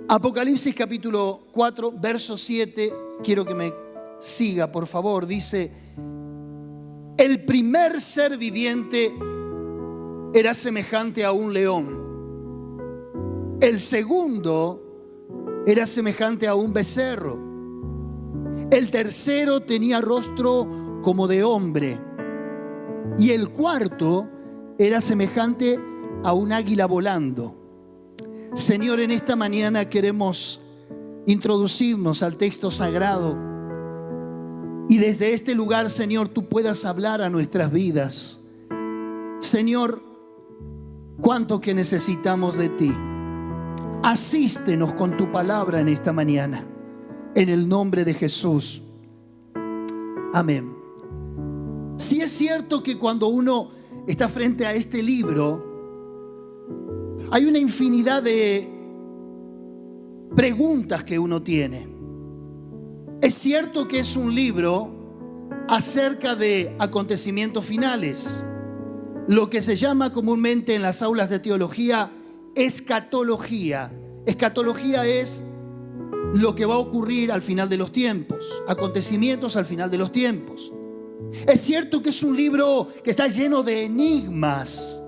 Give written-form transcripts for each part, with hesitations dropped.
Apocalipsis capítulo 4, verso 7, quiero que me siga, por favor. Dice: el primer ser viviente era semejante a un león. El segundo era semejante a un becerro. El tercero tenía rostro como de hombre. Y el cuarto era semejante a un águila volando. Señor, en esta mañana queremos introducirnos al texto sagrado. Y desde este lugar, Señor, tú puedas hablar a nuestras vidas. Señor, cuánto que necesitamos de ti. Asístenos con tu palabra en esta mañana. En el nombre de Jesús. Amén. Sí es cierto que cuando uno está frente a este libro, hay una infinidad de preguntas que uno tiene. Es cierto que es un libro acerca de acontecimientos finales, lo que se llama comúnmente en las aulas de teología escatología. Escatología es lo que va a ocurrir al final de los tiempos, acontecimientos al final de los tiempos. Es cierto que es un libro que está lleno de enigmas.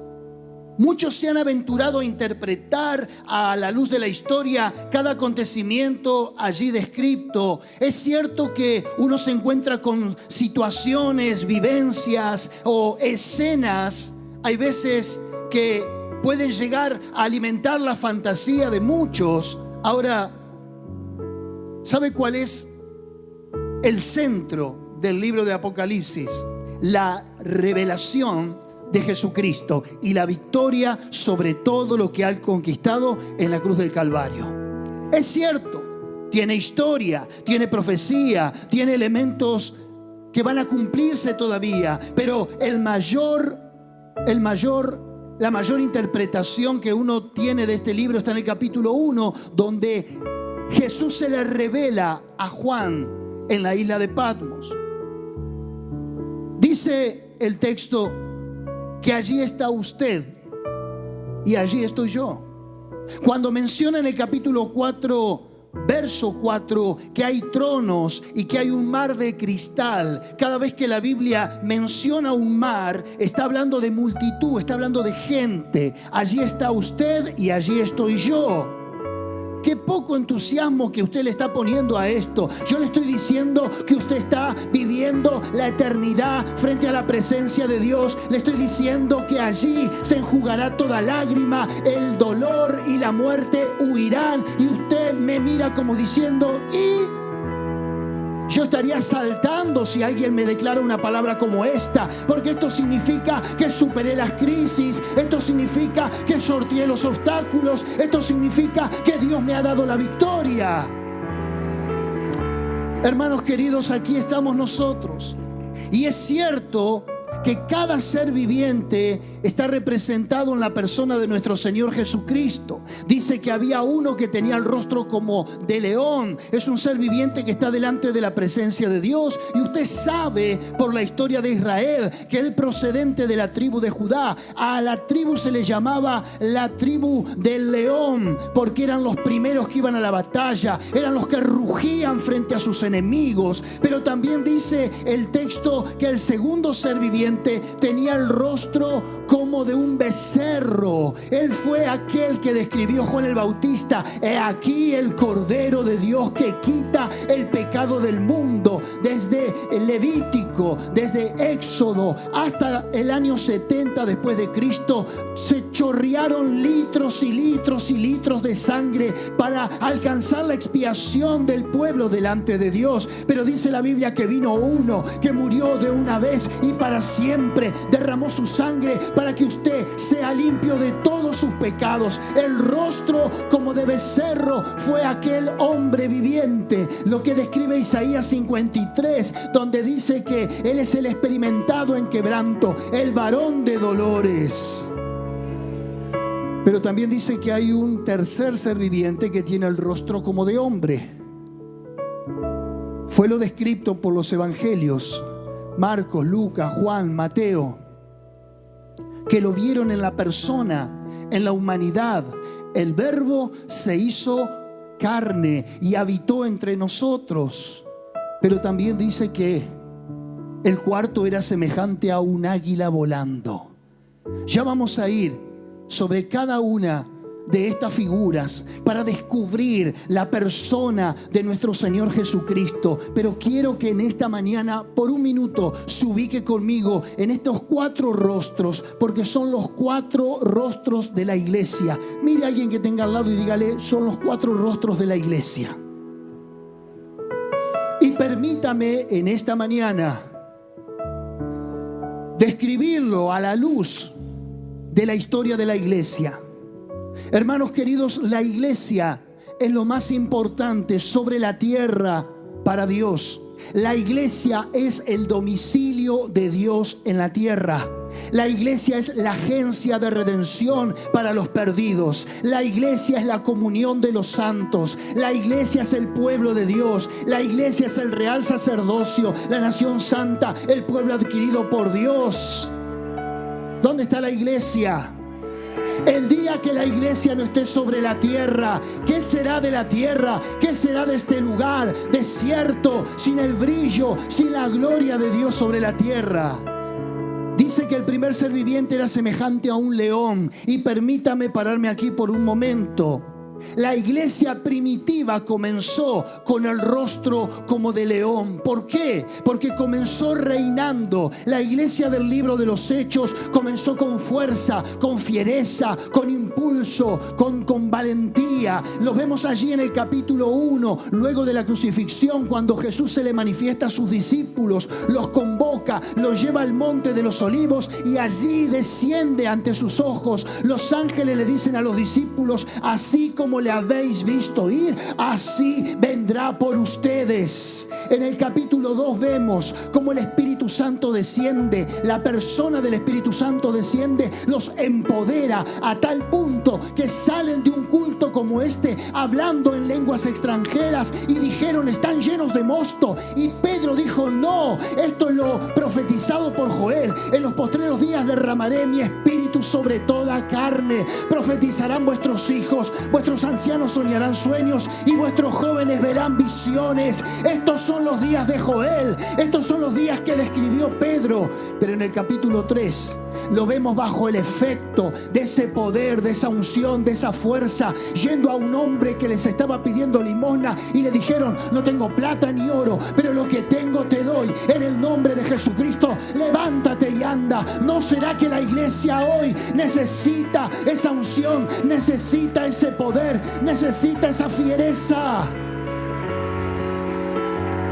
Muchos se han aventurado a interpretar a la luz de la historia cada acontecimiento allí descrito. Es cierto que uno se encuentra con situaciones, vivencias o escenas, hay veces que pueden llegar a alimentar la fantasía de muchos. Ahora, ¿sabe cuál es el centro del libro de Apocalipsis? La revelación de Jesucristo y la victoria sobre todo lo que ha conquistado en la cruz del Calvario. Es cierto, tiene historia, tiene profecía, tiene elementos que van a cumplirse todavía, pero la mayor interpretación que uno tiene de este libro está en el capítulo 1, donde Jesús se le revela a Juan en la isla de Patmos. Dice el texto que allí está usted y allí estoy yo. Cuando menciona en el capítulo 4, verso 4, que hay tronos y que hay un mar de cristal, cada vez que la Biblia menciona un mar, está hablando de multitud, está hablando de gente. Allí está usted y allí estoy yo. Qué poco entusiasmo que usted le está poniendo a esto. Yo le estoy diciendo que usted está viviendo la eternidad frente a la presencia de Dios. Le estoy diciendo que allí se enjugará toda lágrima, el dolor y la muerte huirán. Y usted me mira como diciendo: ¿y? Yo estaría saltando si alguien me declara una palabra como esta, porque esto significa que superé las crisis, esto significa que sorteé los obstáculos, esto significa que Dios me ha dado la victoria. Hermanos queridos, aquí estamos nosotros. Y es cierto que cada ser viviente está representado en la persona de nuestro Señor Jesucristo. Dice que había uno que tenía el rostro como de león. Es un ser viviente que está delante de la presencia de Dios. Y usted sabe por la historia de Israel que él, procedente de la tribu de Judá, a la tribu se le llamaba la tribu del león, porque eran los primeros que iban a la batalla, eran los que rugían frente a sus enemigos. Pero también dice el texto que el segundo ser viviente tenía el rostro como de un becerro. Él fue aquel que describió Juan el Bautista: he aquí el Cordero de Dios que quita el pecado del mundo. Desde el Levítico, desde Éxodo hasta el año 70 después de Cristo, se chorrearon litros y litros y litros de sangre para alcanzar la expiación del pueblo delante de Dios. Pero dice la Biblia que vino uno que murió de una vez y para siempre, derramó su sangre para que usted sea limpio de todos sus pecados. El rostro como de becerro fue aquel hombre viviente, lo que describe Isaías 53, donde dice que él es el experimentado en quebranto, el varón de dolores. Pero también dice que hay un tercer ser viviente que tiene el rostro como de hombre. Fue lo descrito por los evangelios, Marcos, Lucas, Juan, Mateo, que lo vieron en la persona, en la humanidad. El Verbo se hizo carne y habitó entre nosotros. Pero también dice que el cuarto era semejante a un águila volando. Ya vamos a ir sobre cada una de estas figuras para descubrir la persona de nuestro Señor Jesucristo. Pero quiero que en esta mañana, por un minuto, se ubique conmigo en estos 4 rostros, porque son los 4 rostros de la iglesia. Mire a alguien que tenga al lado y dígale: son los 4 rostros de la iglesia. Y permítame en esta mañana describirlo a la luz de la historia de la iglesia. Hermanos queridos, la iglesia es lo más importante sobre la tierra para Dios. La iglesia es el domicilio de Dios en la tierra. La iglesia es la agencia de redención para los perdidos. La iglesia es la comunión de los santos. La iglesia es el pueblo de Dios. La iglesia es el real sacerdocio, la nación santa, el pueblo adquirido por Dios. ¿Dónde está la iglesia? El día que la iglesia no esté sobre la tierra, ¿qué será de la tierra? ¿Qué será de este lugar desierto, sin el brillo, sin la gloria de Dios sobre la tierra? Dice que el primer ser viviente era semejante a un león. Y permítame pararme aquí por un momento. La iglesia primitiva comenzó con el rostro como de león. ¿Por qué? Porque comenzó reinando. La iglesia del libro de los Hechos comenzó con fuerza, con fiereza, con impulso, con valentía. Lo vemos allí en el capítulo 1, luego de la crucifixión, cuando Jesús se le manifiesta a sus discípulos, los convoca, los lleva al monte de los olivos y allí desciende ante sus ojos. Los ángeles le dicen a los discípulos: así como le habéis visto ir, así vendrá por ustedes. En el capítulo 2 vemos cómo el Espíritu Santo desciende. La persona del Espíritu Santo desciende, los empodera a tal punto que salen de un culto como este hablando en lenguas extranjeras y dijeron: están llenos de mosto. Y Pedro dijo: no, esto es lo profetizado por Joel: en los postreros días derramaré mi espíritu sobre toda carne. Profetizarán vuestros hijos, vuestros ancianos soñarán sueños y vuestros jóvenes verán visiones. Estos son los días de Joel, estos son los días que describió Pedro. Pero en el capítulo 3 lo vemos bajo el efecto de ese poder, de esa unción, de esa fuerza, yendo a un hombre que les estaba pidiendo limosna y le dijeron: no tengo plata ni oro, pero lo que tengo te doy. En el nombre de Jesucristo, levántate y anda. ¿No será que la iglesia hoy necesita esa unción, necesita ese poder, necesita esa fiereza?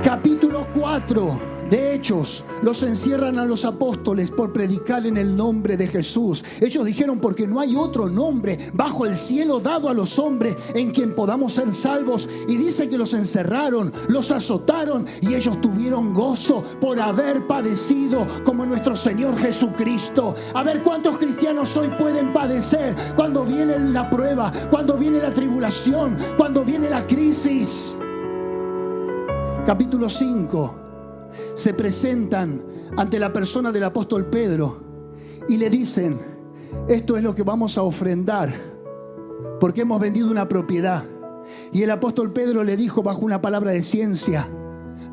Capítulo 4 de Hechos, los encierran a los apóstoles por predicar en el nombre de Jesús. Ellos dijeron: porque no hay otro nombre bajo el cielo dado a los hombres en quien podamos ser salvos. Y dice que los encerraron, los azotaron, y ellos tuvieron gozo por haber padecido como nuestro Señor Jesucristo. A ver cuántos cristianos hoy pueden padecer cuando viene la prueba, cuando viene la tribulación, cuando viene la crisis. Capítulo 5. Se presentan ante la persona del apóstol Pedro y le dicen: esto es lo que vamos a ofrendar porque hemos vendido una propiedad. Y el apóstol Pedro le dijo bajo una palabra de ciencia: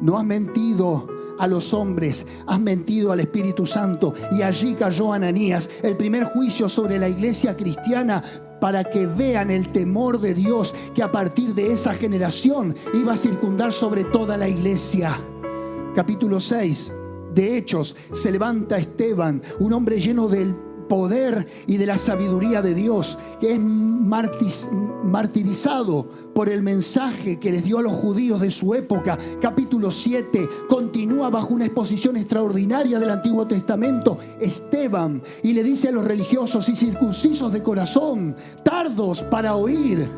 no has mentido a los hombres, has mentido al Espíritu Santo. Y allí cayó Ananías, el primer juicio sobre la iglesia cristiana, para que vean el temor de Dios que a partir de esa generación iba a circundar sobre toda la iglesia. Capítulo 6 de Hechos, se levanta Esteban, un hombre lleno del poder y de la sabiduría de Dios, que es martirizado por el mensaje que les dio a los judíos de su época. Capítulo 7 continúa bajo una exposición extraordinaria del Antiguo Testamento Esteban, y le dice a los religiosos y circuncisos de corazón: tardos para oír.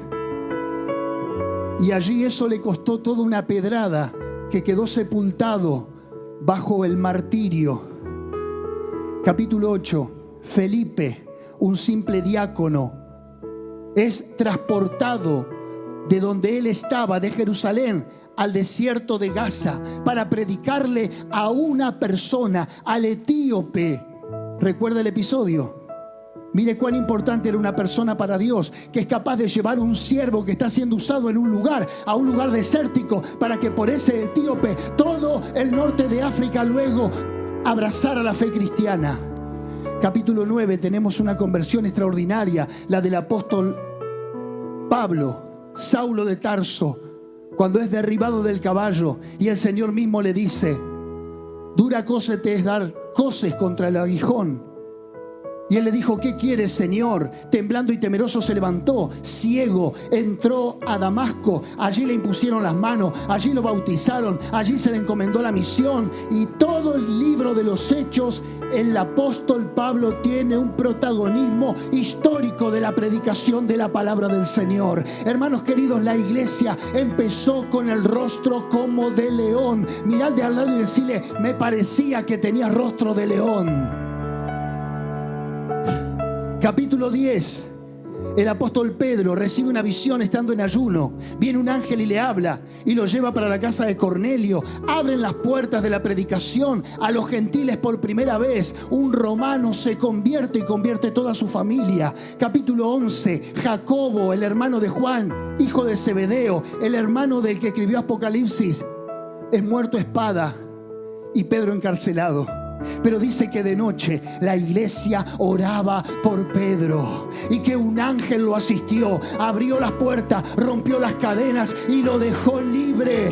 Y allí eso le costó toda una pedrada, que quedó sepultado bajo el martirio. Capítulo 8. Felipe, un simple diácono, es transportado de donde él estaba, de Jerusalén, al desierto de Gaza, para predicarle a una persona, al etíope. ¿Recuerda el episodio? Mire cuán importante era una persona para Dios, que es capaz de llevar un siervo que está siendo usado en un lugar, a un lugar desértico, para que por ese etíope todo el norte de África luego abrazara la fe cristiana. Capítulo 9, tenemos una conversión extraordinaria, la del apóstol Pablo, Saulo de Tarso, cuando es derribado del caballo y el Señor mismo le dice: dura cosa te es dar coces contra el aguijón. Y él le dijo: ¿qué quieres, Señor? Temblando y temeroso se levantó, ciego, entró a Damasco. Allí le impusieron las manos, allí lo bautizaron, allí se le encomendó la misión. Y todo el libro de los Hechos, el apóstol Pablo tiene un protagonismo histórico de la predicación de la palabra del Señor. Hermanos queridos, la iglesia empezó con el rostro como de león. Mirad de al lado y decirle: me parecía que tenía rostro de león. Capítulo 10. El apóstol Pedro recibe una visión estando en ayuno. Viene un ángel y le habla y lo lleva para la casa de Cornelio. Abren las puertas de la predicación a los gentiles por primera vez. Un romano se convierte y convierte toda su familia. Capítulo 11. Jacobo, el hermano de Juan, hijo de Zebedeo, el hermano del que escribió Apocalipsis, es muerto a espada y Pedro encarcelado. Pero dice que de noche la iglesia oraba por Pedro y que un ángel lo asistió, abrió las puertas, rompió las cadenas y lo dejó libre.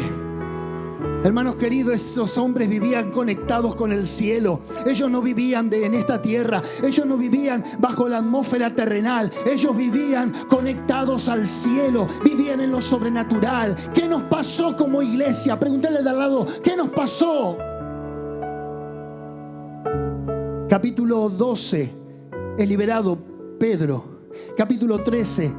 Hermanos queridos, esos hombres vivían conectados con el cielo. Ellos no vivían en esta tierra. Ellos no vivían bajo la atmósfera terrenal. Ellos vivían conectados al cielo. Vivían en lo sobrenatural. ¿Qué nos pasó como iglesia? Pregúntale de al lado: ¿qué nos pasó? Capítulo 12, es liberado Pedro. Capítulo 13,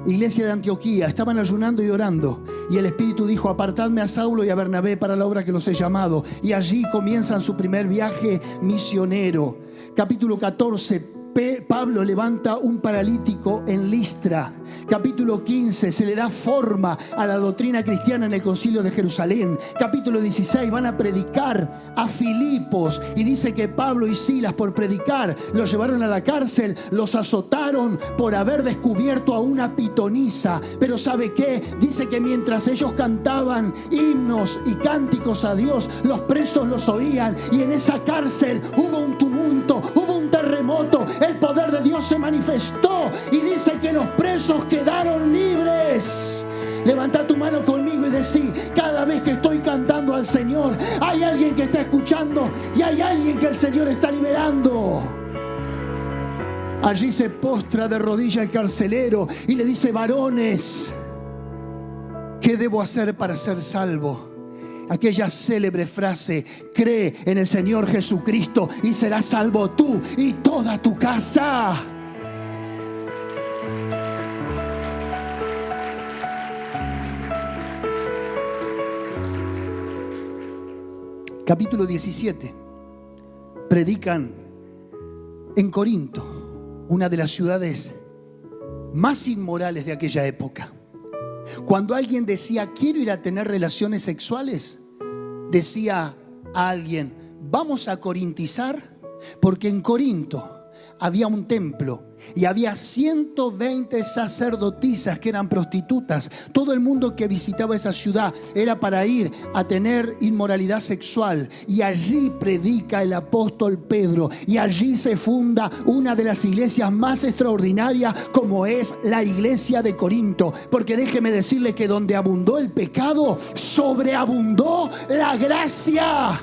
iglesia de Antioquía, estaban ayunando y orando. Y el Espíritu dijo: apartadme a Saulo y a Bernabé para la obra que los he llamado. Y allí comienzan su primer viaje misionero. Capítulo 14, Pablo levanta un paralítico en Listra. Capítulo 15, se le da forma a la doctrina cristiana en el concilio de Jerusalén. Capítulo 16, van a predicar a Filipos y dice que Pablo y Silas, por predicar, los llevaron a la cárcel, los azotaron por haber descubierto a una pitonisa. Pero ¿sabe qué? Dice que mientras ellos cantaban himnos y cánticos a Dios, los presos los oían, y en esa cárcel hubo un tumulto, hubo un terremoto. El poder de Dios se manifestó y dice que los presos quedaron libres. Levanta tu mano conmigo y decí: cada vez que estoy cantando al Señor, hay alguien que está escuchando y hay alguien que el Señor está liberando. Allí se postra de rodillas el carcelero y le dice: varones, ¿qué debo hacer para ser salvo? Aquella célebre frase: cree en el Señor Jesucristo y serás salvo tú y toda tu casa. Capítulo 17. Predican en Corinto, una de las ciudades más inmorales de aquella época. Cuando alguien decía: quiero ir a tener relaciones sexuales, decía a alguien: vamos a corintizar, porque en Corinto había un templo y había 120 sacerdotisas que eran prostitutas. Todo el mundo que visitaba esa ciudad era para ir a tener inmoralidad sexual. Y allí predica el apóstol Pedro, y allí se funda una de las iglesias más extraordinarias, como es la iglesia de Corinto. Porque déjeme decirle que donde abundó el pecado, sobreabundó la gracia.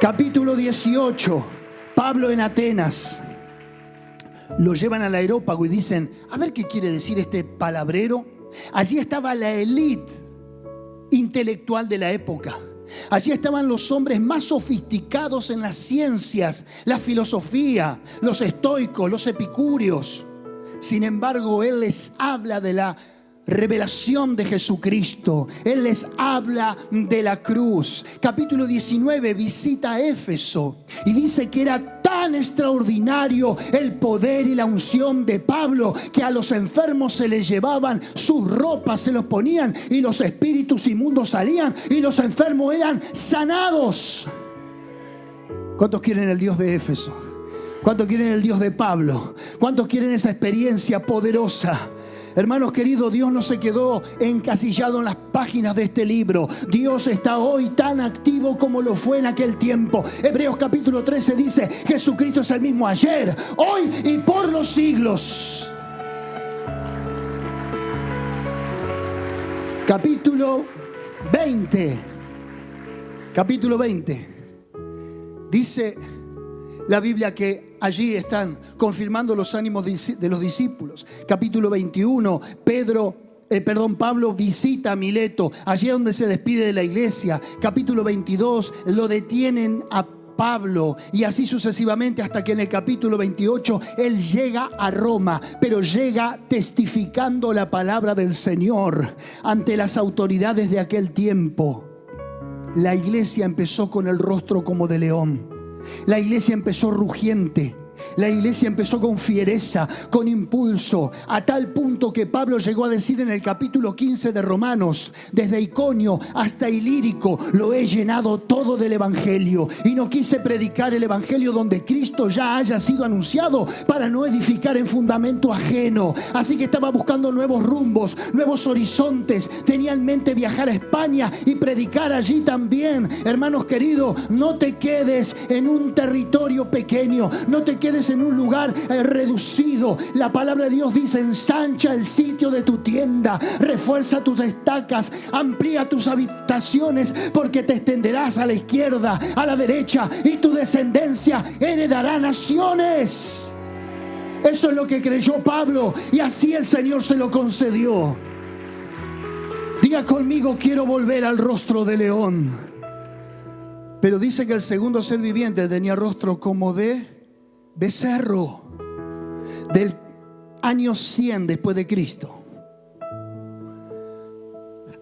Capítulo 18. Pablo en Atenas. Lo llevan al aerópago y dicen: a ver qué quiere decir este palabrero. Allí estaba la élite intelectual de la época. Allí estaban los hombres más sofisticados en las ciencias, la filosofía, los estoicos, los epicúreos. Sin embargo, él les habla de la revelación de Jesucristo. Él les habla de la cruz. Capítulo 19, visita a Éfeso y dice que era tan extraordinario el poder y la unción de Pablo que a los enfermos se les llevaban sus ropas, se los ponían y los espíritus inmundos salían y los enfermos eran sanados. ¿Cuántos quieren el Dios de Éfeso? ¿Cuántos quieren el Dios de Pablo? ¿Cuántos quieren esa experiencia poderosa? Hermanos queridos, Dios no se quedó encasillado en las páginas de este libro. Dios está hoy tan activo como lo fue en aquel tiempo. Hebreos capítulo 13 dice: Jesucristo es el mismo ayer, hoy y por los siglos. Capítulo 20. Capítulo 20. Dice la Biblia que allí están confirmando los ánimos de los discípulos. Capítulo 21, Pablo visita a Mileto, allí donde se despide de la iglesia. Capítulo 22, lo detienen a Pablo, y así sucesivamente hasta que en el capítulo 28 él llega a Roma, pero llega testificando la palabra del Señor ante las autoridades de aquel tiempo. La iglesia empezó con el rostro como de león. La iglesia empezó rugiente. La iglesia empezó con fiereza, con impulso, a tal punto que Pablo llegó a decir en el capítulo 15 de Romanos: desde Iconio hasta Ilírico lo he llenado todo del evangelio, y no quise predicar el evangelio donde Cristo ya haya sido anunciado, para no edificar en fundamento ajeno. Así que estaba buscando nuevos rumbos, nuevos horizontes. Tenía en mente viajar a España y predicar allí también. Hermanos queridos, no te quedes en un territorio pequeño, no te quedes en un lugar reducido. La palabra de Dios dice: ensancha el sitio de tu tienda, refuerza tus estacas, amplía tus habitaciones, porque te extenderás a la izquierda, a la derecha, y tu descendencia heredará naciones. Eso es lo que creyó Pablo, y así el Señor se lo concedió. Diga conmigo: quiero volver al rostro de león. Pero dice que el segundo ser viviente tenía rostro como de becerro. Del año 100 después de Cristo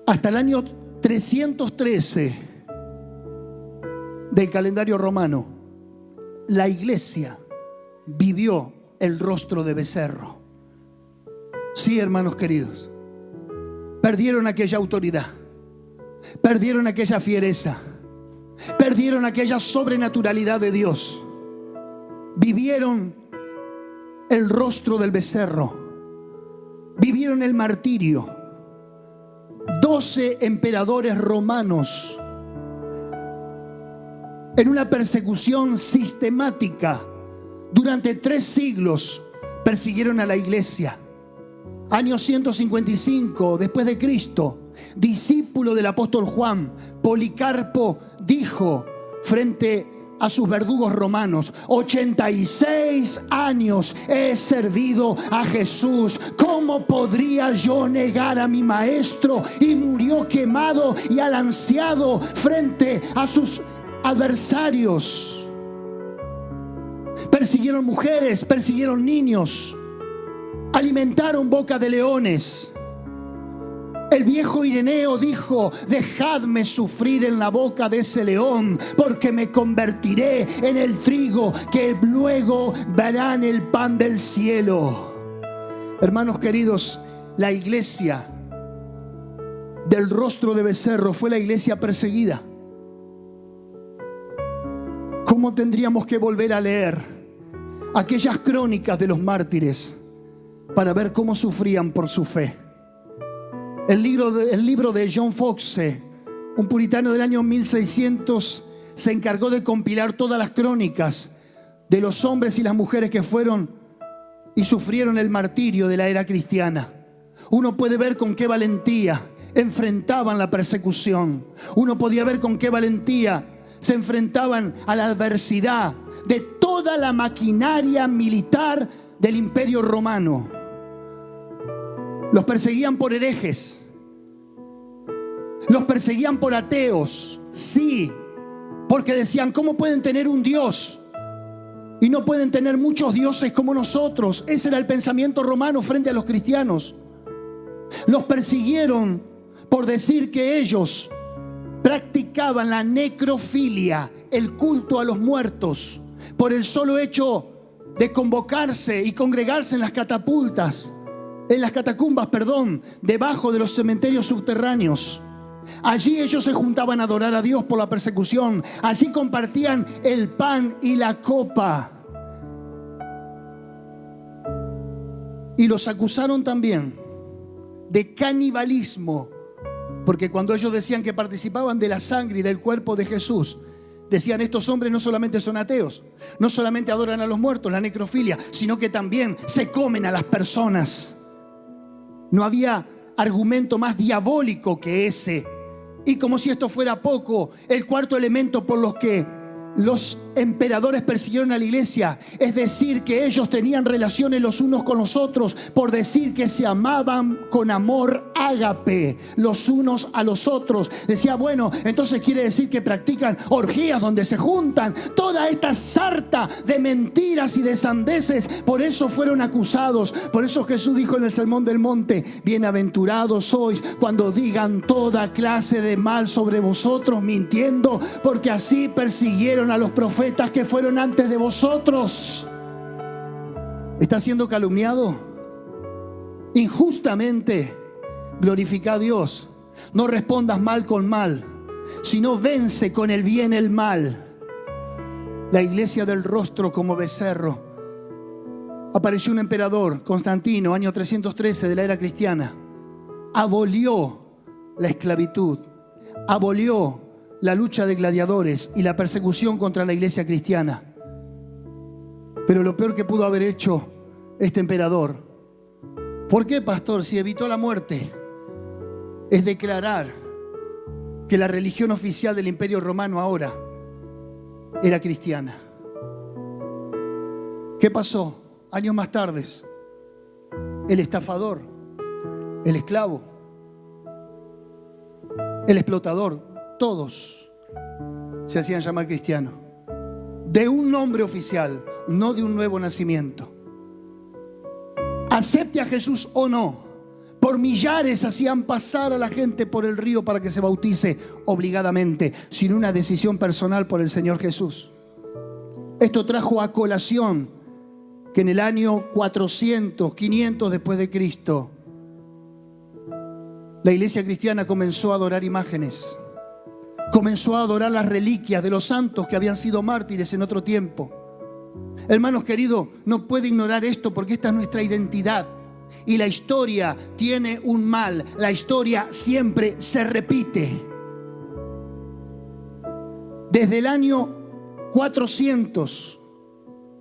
hasta el año 313 del calendario romano, la iglesia vivió el rostro de becerro. Sí, hermanos queridos, perdieron aquella autoridad, perdieron aquella fiereza, perdieron aquella sobrenaturalidad de Dios. Vivieron el rostro del becerro, vivieron el martirio. 12 emperadores romanos, en una persecución sistemática durante 3 siglos, persiguieron a la iglesia. Año 155 después de Cristo, discípulo del apóstol Juan, Policarpo, dijo frente a sus verdugos romanos: 86 años he servido a Jesús. ¿Cómo podría yo negar a mi maestro? Y murió quemado y alanceado frente a sus adversarios. Persiguieron mujeres, persiguieron niños, alimentaron boca de leones. El viejo Ireneo dijo: dejadme sufrir en la boca de ese león, porque me convertiré en el trigo que luego verán el pan del cielo. Hermanos queridos, la iglesia del rostro de becerro fue la iglesia perseguida. ¿Cómo tendríamos que volver a leer aquellas crónicas de los mártires para ver cómo sufrían por su fe? El libro de John Foxe, un puritano del año 1600, se encargó de compilar todas las crónicas de los hombres y las mujeres que fueron y sufrieron el martirio de la era cristiana. Uno puede ver con qué valentía enfrentaban la persecución. Uno podía ver con qué valentía se enfrentaban a la adversidad de toda la maquinaria militar del Imperio Romano. Los perseguían por herejes, los perseguían por ateos, sí, porque decían: ¿cómo pueden tener un Dios y no pueden tener muchos dioses como nosotros? Ese era el pensamiento romano frente a los cristianos. Los persiguieron por decir que ellos practicaban la necrofilia, el culto a los muertos, por el solo hecho de convocarse y congregarse en las catacumbas, debajo de los cementerios subterráneos. Allí ellos se juntaban a adorar a Dios por la persecución. Allí compartían el pan y la copa. Y los acusaron también de canibalismo, porque cuando ellos decían que participaban de la sangre y del cuerpo de Jesús, decían: estos hombres no solamente son ateos, no solamente adoran a los muertos, la necrofilia, sino que también se comen a las personas. No había argumento más diabólico que ese. Y como si esto fuera poco, el cuarto elemento por los que los emperadores persiguieron a la iglesia, es decir, que ellos tenían relaciones los unos con los otros, por decir que se amaban con amor ágape los unos a los otros. Decía: bueno, entonces quiere decir que practican orgías donde se juntan. Toda esta sarta de mentiras y de sandeces, por eso fueron acusados. Por eso Jesús dijo en el Sermón del Monte: bienaventurados sois cuando digan toda clase de mal sobre vosotros mintiendo, porque así persiguieron a los profetas que fueron antes de vosotros. ¿Estás siendo calumniado injustamente? Glorifica a Dios. No respondas mal con mal, sino vence con el bien el mal. La iglesia del rostro como becerro. Apareció un emperador, Constantino, año 313 de la era cristiana. Abolió la esclavitud, abolió la lucha de gladiadores y la persecución contra la iglesia cristiana. Pero lo peor que pudo haber hecho este emperador, ¿por qué, pastor? Si evitó la muerte, es declarar que la religión oficial del Imperio Romano ahora era cristiana. ¿Qué pasó? Años más tarde, el estafador, el esclavo, el explotador, todos se hacían llamar cristianos, de un nombre oficial, no de un nuevo nacimiento. Acepte a Jesús o no, por millares hacían pasar a la gente por el río para que se bautice obligadamente, sin una decisión personal por el Señor Jesús. Esto trajo a colación que en el año 400, 500 después de Cristo, la iglesia cristiana comenzó a adorar imágenes. Comenzó a adorar las reliquias de los santos que habían sido mártires en otro tiempo. Hermanos queridos, no puede ignorar esto, porque esta es nuestra identidad. Y la historia tiene un mal. La historia siempre se repite. Desde el año 400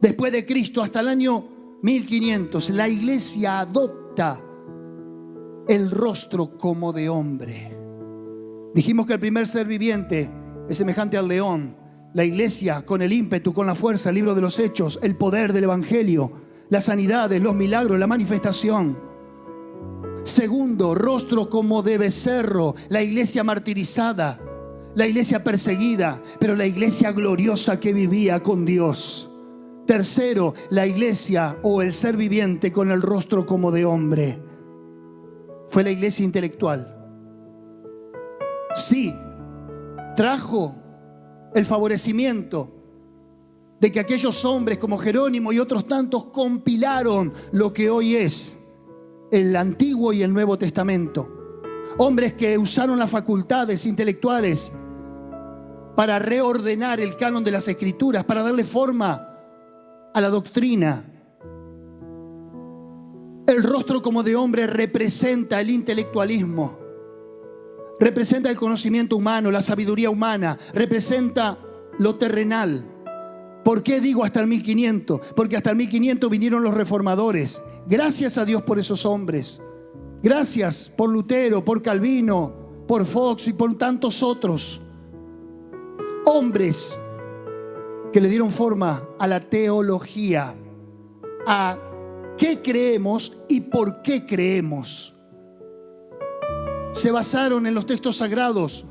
después de Cristo hasta el año 1500, la iglesia adopta el rostro como de hombre. Dijimos que el primer ser viviente es semejante al león. La iglesia, con el ímpetu, con la fuerza, el libro de los Hechos, el poder del evangelio, las sanidades, los milagros, la manifestación. Segundo, rostro como de becerro, la iglesia martirizada, la iglesia perseguida, pero la iglesia gloriosa que vivía con Dios. Tercero, la iglesia o el ser viviente con el rostro como de hombre. Fue la iglesia intelectual. Sí, trajo el favorecimiento de que aquellos hombres como Jerónimo y otros tantos compilaron lo que hoy es el Antiguo y el Nuevo Testamento. Hombres que usaron las facultades intelectuales para reordenar el canon de las Escrituras, para darle forma a la doctrina. El rostro como de hombre representa el intelectualismo. Representa el conocimiento humano, la sabiduría humana, representa lo terrenal. ¿Por qué digo hasta el 1500? Porque hasta el 1500 vinieron los reformadores. Gracias a Dios por esos hombres. Gracias por Lutero, por Calvino, por Fox y por tantos otros. Hombres que le dieron forma a la teología, a qué creemos y por qué creemos. Se basaron en los textos sagrados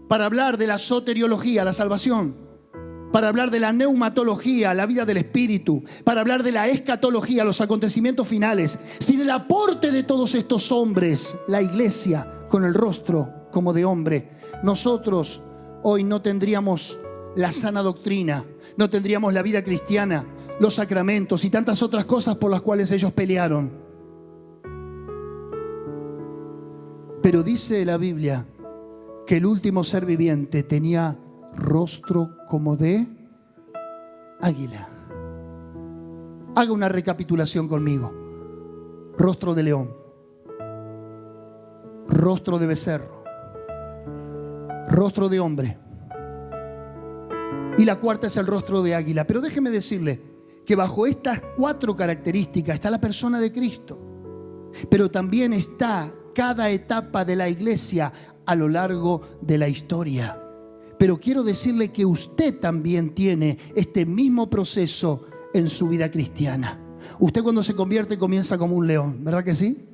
para hablar de la soteriología, la salvación, para hablar de la neumatología, la vida del espíritu, para hablar de la escatología, los acontecimientos finales. Sin el aporte de todos estos hombres, la iglesia con el rostro como de hombre, nosotros hoy no tendríamos la sana doctrina, no tendríamos la vida cristiana, los sacramentos y tantas otras cosas por las cuales ellos pelearon. Pero dice la Biblia que el último ser viviente tenía rostro como de águila. Haga una recapitulación conmigo. Rostro de león, rostro de becerro, rostro de hombre, y la cuarta es el rostro de águila. Pero déjeme decirle que bajo estas 4 características está la persona de Cristo, pero también está cada etapa de la iglesia a lo largo de la historia. Pero quiero decirle que usted también tiene este mismo proceso en su vida cristiana. Usted cuando se convierte comienza como un león, ¿verdad que sí?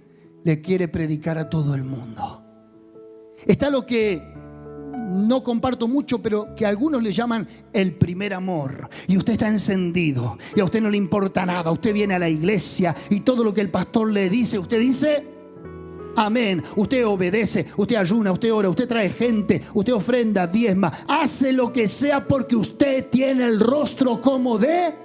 Le quiere predicar a todo el mundo. Está lo que no comparto mucho, pero que algunos le llaman el primer amor. Y usted está encendido y a usted no le importa nada. Usted viene a la iglesia y todo lo que el pastor le dice, usted dice amén. Usted obedece, usted ayuna, usted ora, usted trae gente, usted ofrenda, diezma, hace lo que sea porque usted tiene el rostro como de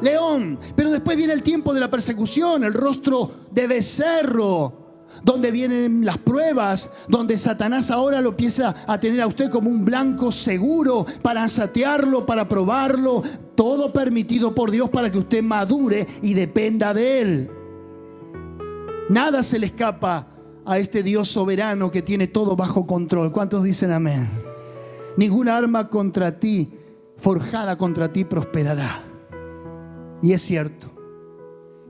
león. Pero después viene el tiempo de la persecución, el rostro de becerro, donde vienen las pruebas, donde Satanás ahora lo empieza a tener a usted como un blanco seguro para satearlo, para probarlo, todo permitido por Dios para que usted madure y dependa de Él. Nada se le escapa a este Dios soberano que tiene todo bajo control. ¿Cuántos dicen amén? Ninguna arma contra ti, forjada contra ti, prosperará. Y es cierto.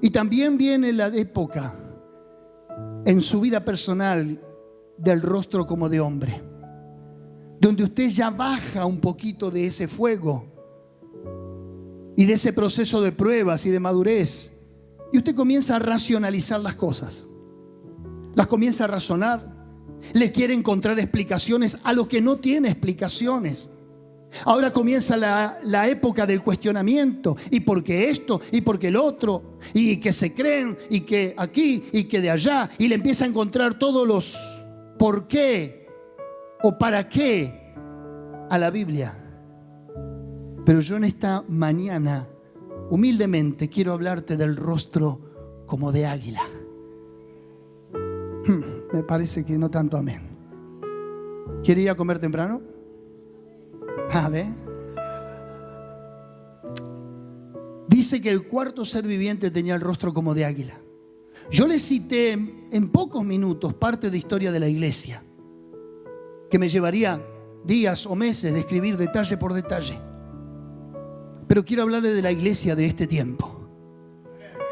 Y también viene la época en su vida personal del rostro como de hombre, donde usted ya baja un poquito de ese fuego y de ese proceso de pruebas y de madurez, y usted comienza a racionalizar las cosas, las comienza a razonar, le quiere encontrar explicaciones a lo que no tiene explicaciones. Ahora comienza la época del cuestionamiento. ¿Y por qué esto? ¿Y por qué el otro? Y que se creen, y que aquí, y que de allá. Y le empieza a encontrar todos los por qué o para qué a la Biblia. Pero yo en esta mañana, humildemente, quiero hablarte del rostro como de águila. Me parece que no tanto amén. ¿Quiere ir a comer temprano? A ver. Dice que el cuarto ser viviente tenía el rostro como de águila. Yo le cité en pocos minutos parte de historia de la iglesia, que me llevaría días o meses de escribir detalle por detalle. Pero quiero hablarle de la iglesia de este tiempo.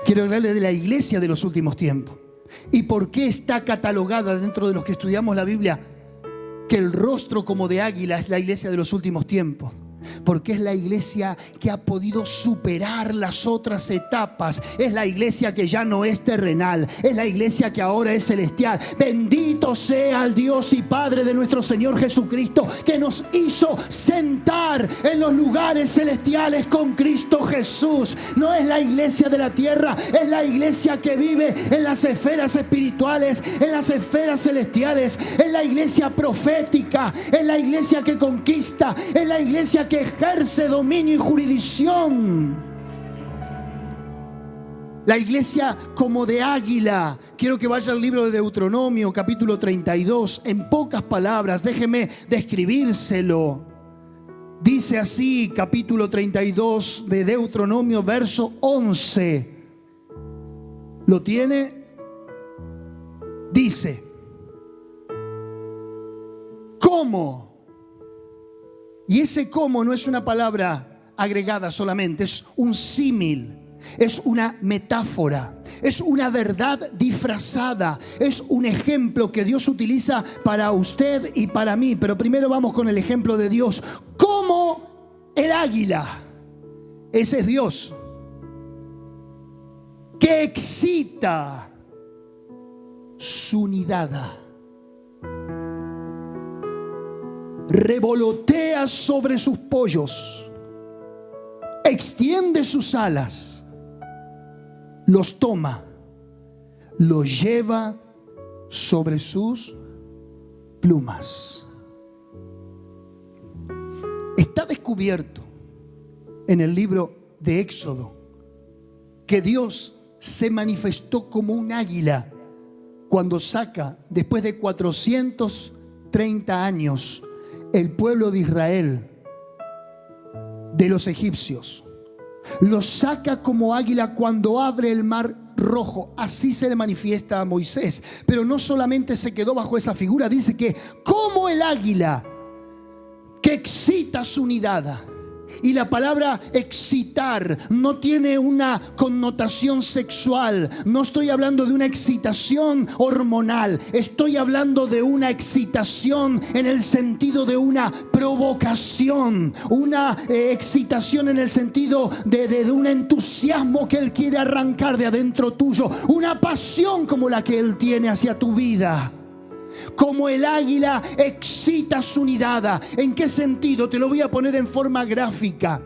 Quiero hablarle de la iglesia de los últimos tiempos. ¿Y por qué está catalogada dentro de los que estudiamos la Biblia que el rostro como de águila es la iglesia de los últimos tiempos? Porque es la iglesia que ha podido superar las otras etapas. Es la iglesia que ya no es terrenal. Es la iglesia que ahora es celestial. Bendito sea el Dios y Padre de nuestro Señor Jesucristo, que nos hizo sentar en los lugares celestiales con Cristo Jesús. No es la iglesia de la tierra, es la iglesia que vive en las esferas espirituales, en las esferas celestiales. Es la iglesia profética, es la iglesia que conquista, es la iglesia que ejerce dominio y jurisdicción. La iglesia como de águila. Quiero que vaya al libro de Deuteronomio, capítulo 32. En pocas palabras, déjeme describírselo. Dice así, capítulo 32 de Deuteronomio, verso 11. ¿Lo tiene? Dice: ¿cómo? Y ese cómo no es una palabra agregada solamente, es un símil, es una metáfora, es una verdad disfrazada, es un ejemplo que Dios utiliza para usted y para mí. Pero primero vamos con el ejemplo de Dios. Como el águila, ese es Dios, que excita su nidada, revolotea sobre sus pollos, extiende sus alas, los toma, los lleva sobre sus plumas. Está descubierto en el libro de Éxodo que Dios se manifestó como un águila cuando saca, después de 430 30 años el pueblo de Israel de los egipcios. Los saca como águila cuando abre el mar rojo. Así se le manifiesta a Moisés. Pero no solamente se quedó bajo esa figura, dice que como el águila que excita su nidada. Y la palabra excitar no tiene una connotación sexual. No estoy hablando de una excitación hormonal. Estoy hablando de una excitación en el sentido de una provocación. Una excitación en el sentido de un entusiasmo que Él quiere arrancar de adentro tuyo. Una pasión como la que Él tiene hacia tu vida. Como el águila excita su nidada. ¿En qué sentido? Te lo voy a poner en forma gráfica.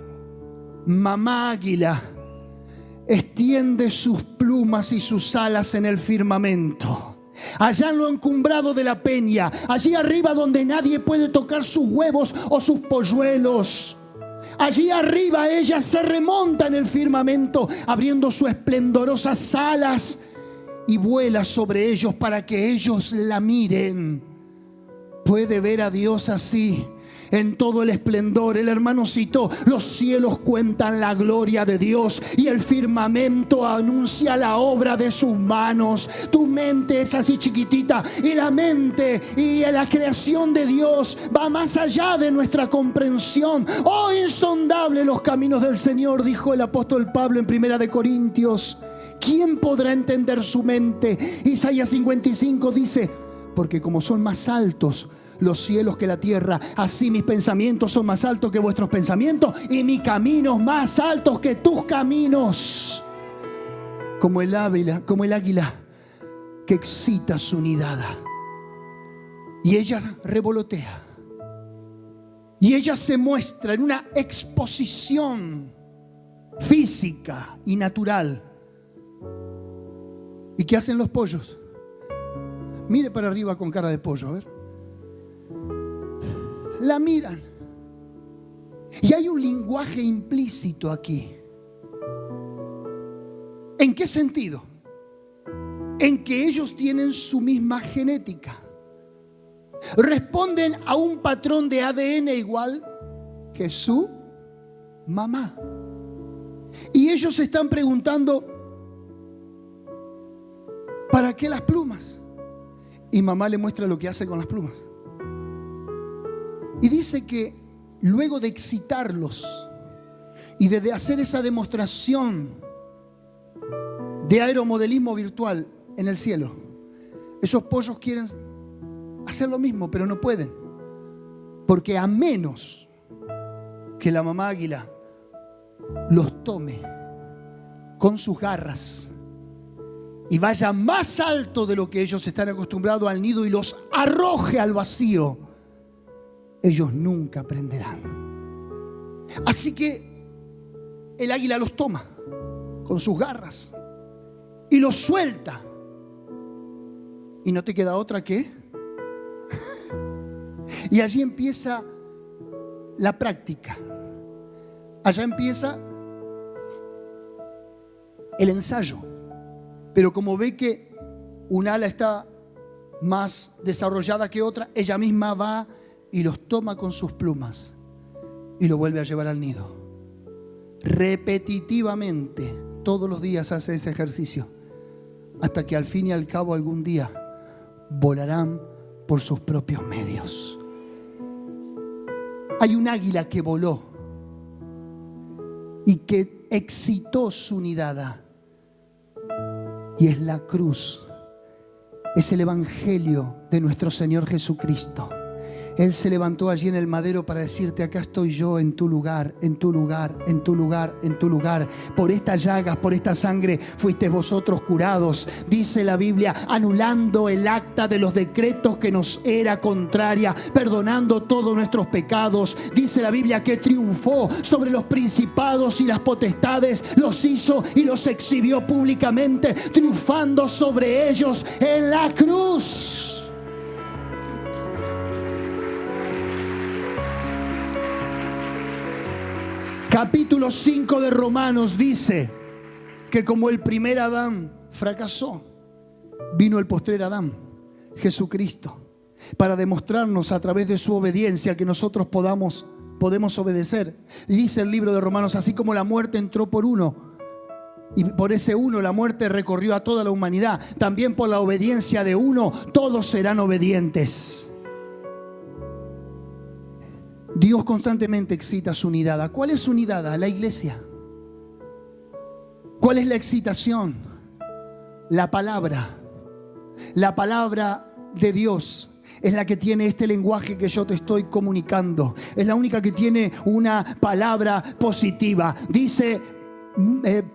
Mamá águila extiende sus plumas y sus alas en el firmamento. Allá en lo encumbrado de la peña, allí arriba donde nadie puede tocar sus huevos o sus polluelos. Allí arriba ella se remonta en el firmamento, abriendo sus esplendorosas alas, y vuela sobre ellos para que ellos la miren. Puede ver a Dios así, en todo el esplendor. El hermano citó: los cielos cuentan la gloria de Dios y el firmamento anuncia la obra de sus manos. Tu mente es así chiquitita, y la mente y la creación de Dios va más allá de nuestra comprensión. Oh, insondable los caminos del Señor, dijo el apóstol Pablo en 1 Corintios. ¿Quién podrá entender su mente? Isaías 55 dice: porque como son más altos los cielos que la tierra, así mis pensamientos son más altos que vuestros pensamientos, y mis caminos más altos que tus caminos. Como el águila que excita su nidada. Y ella revolotea. Y ella se muestra en una exposición física y natural. ¿Y qué hacen los pollos? Mire para arriba con cara de pollo, a ver. La miran. Y hay un lenguaje implícito aquí. ¿En qué sentido? En que ellos tienen su misma genética. Responden a un patrón de ADN igual que su mamá. Y ellos se están preguntando: ¿para qué las plumas? Y mamá le muestra lo que hace con las plumas. Y dice que luego de excitarlos y de hacer esa demostración de aeromodelismo virtual en el cielo, esos pollos quieren hacer lo mismo, pero no pueden. Porque a menos que la mamá águila los tome con sus garras y vaya más alto de lo que ellos están acostumbrados al nido y los arroje al vacío, ellos nunca aprenderán. Así que el águila los toma con sus garras y los suelta. Y no te queda otra que... Y allí empieza la práctica. Allá empieza el ensayo. Pero como ve que un ala está más desarrollada que otra, ella misma va y los toma con sus plumas y lo vuelve a llevar al nido. Repetitivamente, todos los días hace ese ejercicio, hasta que al fin y al cabo algún día volarán por sus propios medios. Hay un águila que voló y que excitó su nidada. Y es la cruz, es el evangelio de nuestro Señor Jesucristo. Él se levantó allí en el madero para decirte: acá estoy yo en tu lugar, en tu lugar, en tu lugar, en tu lugar. Por estas llagas, por esta sangre fuisteis vosotros curados. Dice la Biblia, anulando el acta de los decretos que nos era contraria, perdonando todos nuestros pecados. Dice la Biblia que triunfó sobre los principados y las potestades, los hizo y los exhibió públicamente, triunfando sobre ellos en la cruz. Capítulo 5 de Romanos dice que como el primer Adán fracasó, vino el postrer Adán, Jesucristo. para demostrarnos a través de su obediencia que nosotros podemos obedecer. Y dice el libro de Romanos, así como la muerte entró por uno, y por ese uno la muerte recorrió a toda la humanidad, también por la obediencia de uno todos serán obedientes. Dios constantemente excita su unidad. ¿Cuál es su unidad? A la iglesia. ¿Cuál es la excitación? La palabra. La palabra de Dios es la que tiene este lenguaje que yo te estoy comunicando. Es la única que tiene una palabra positiva. Dice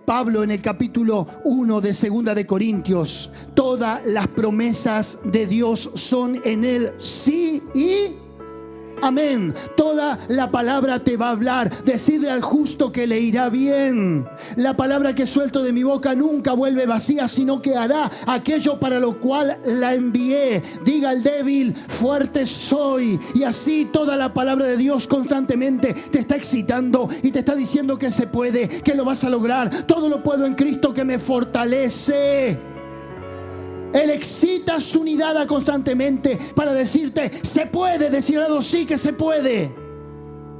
Pablo en el capítulo 1 de 2 de Corintios: todas las promesas de Dios son en él sí y amén. Toda la palabra te va a hablar. Decidle al justo que le irá bien. La palabra que suelto de mi boca nunca vuelve vacía, sino que hará aquello para lo cual la envié. Diga al débil, fuerte soy. Y así toda la palabra de Dios constantemente te está excitando y te está diciendo que se puede, que lo vas a lograr. Todo lo puedo en Cristo que me fortalece. Él excita su unidad constantemente para decirte, se puede, decir a los sí que se puede.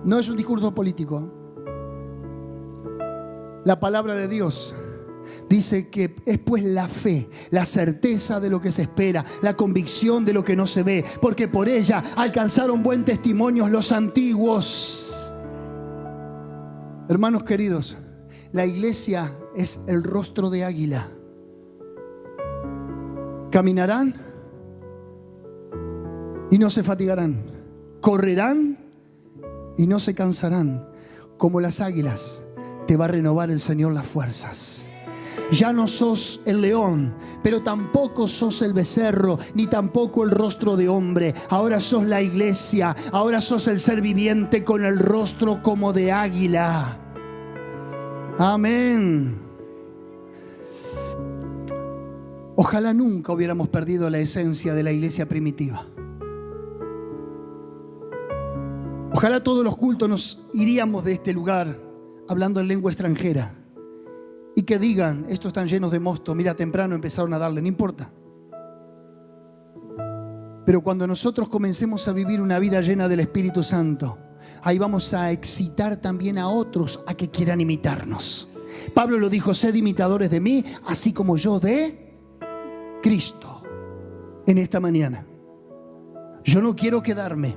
No es un discurso político. La palabra de Dios dice que es pues la fe, la certeza de lo que se espera, la convicción de lo que no se ve, porque por ella alcanzaron buen testimonio los antiguos. Hermanos queridos, la iglesia es el rostro de águila. Caminarán y no se fatigarán. Correrán y no se cansarán. Como las águilas, te va a renovar el Señor las fuerzas. Ya no sos el león, pero tampoco sos el becerro, ni tampoco el rostro de hombre. Ahora sos la iglesia. Ahora sos el ser viviente con el rostro como de águila. Amén. Ojalá nunca hubiéramos perdido la esencia de la iglesia primitiva. Ojalá todos los cultos nos iríamos de este lugar hablando en lengua extranjera y que digan, estos están llenos de mosto, mira, temprano empezaron a darle, no importa. Pero cuando nosotros comencemos a vivir una vida llena del Espíritu Santo, ahí vamos a excitar también a otros a que quieran imitarnos. Pablo lo dijo, sed imitadores de mí, así como yo de Cristo. En esta mañana yo no quiero quedarme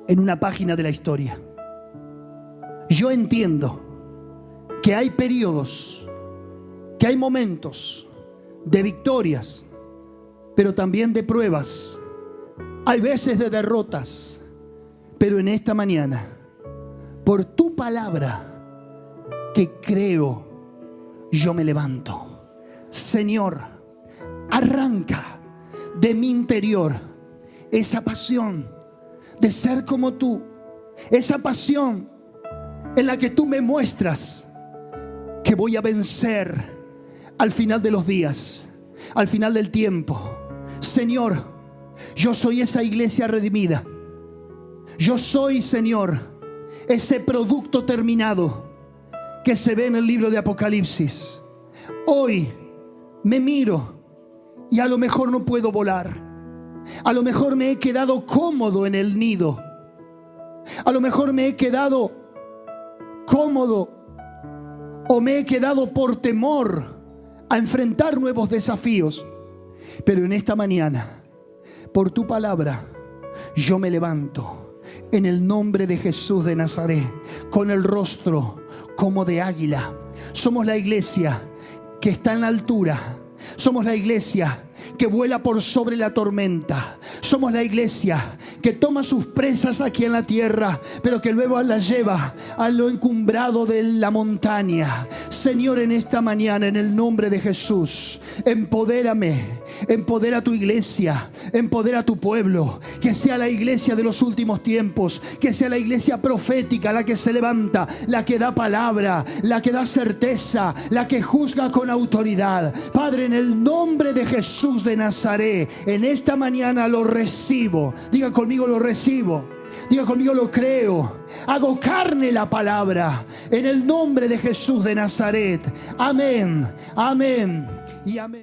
en una página de la historia. Yo entiendo que hay periodos, que hay momentos de victorias, pero también de pruebas. Hay veces de derrotas, pero en esta mañana, por tu palabra que creo, yo me levanto. Señor, arranca de mi interior esa pasión de ser como tú, esa pasión en la que tú me muestras que voy a vencer al final de los días, al final del tiempo. Señor, yo soy esa iglesia redimida. Yo soy, Señor, ese producto terminado que se ve en el libro de Apocalipsis. Hoy me miro y a lo mejor no puedo volar. A lo mejor me he quedado cómodo en el nido. A lo mejor me he quedado cómodo o me he quedado por temor a enfrentar nuevos desafíos. Pero en esta mañana, por tu palabra, yo me levanto en el nombre de Jesús de Nazaret, con el rostro como de águila. Somos la iglesia que está en la altura. Somos la iglesia que vuela por sobre la tormenta. Somos la iglesia que toma sus presas aquí en la tierra, pero que luego las lleva a lo encumbrado de la montaña. Señor, en esta mañana, en el nombre de Jesús, empodérame, empodera a tu iglesia, empodera a tu pueblo, que sea la iglesia de los últimos tiempos, que sea la iglesia profética, la que se levanta, la que da palabra, la que da certeza, la que juzga con autoridad. Padre, en el nombre de Jesús de Nazaret, en esta mañana lo recibo. Diga conmigo, lo recibo. Diga conmigo, lo creo. Hago carne la palabra en el nombre de Jesús de Nazaret. Amén, amén y amén.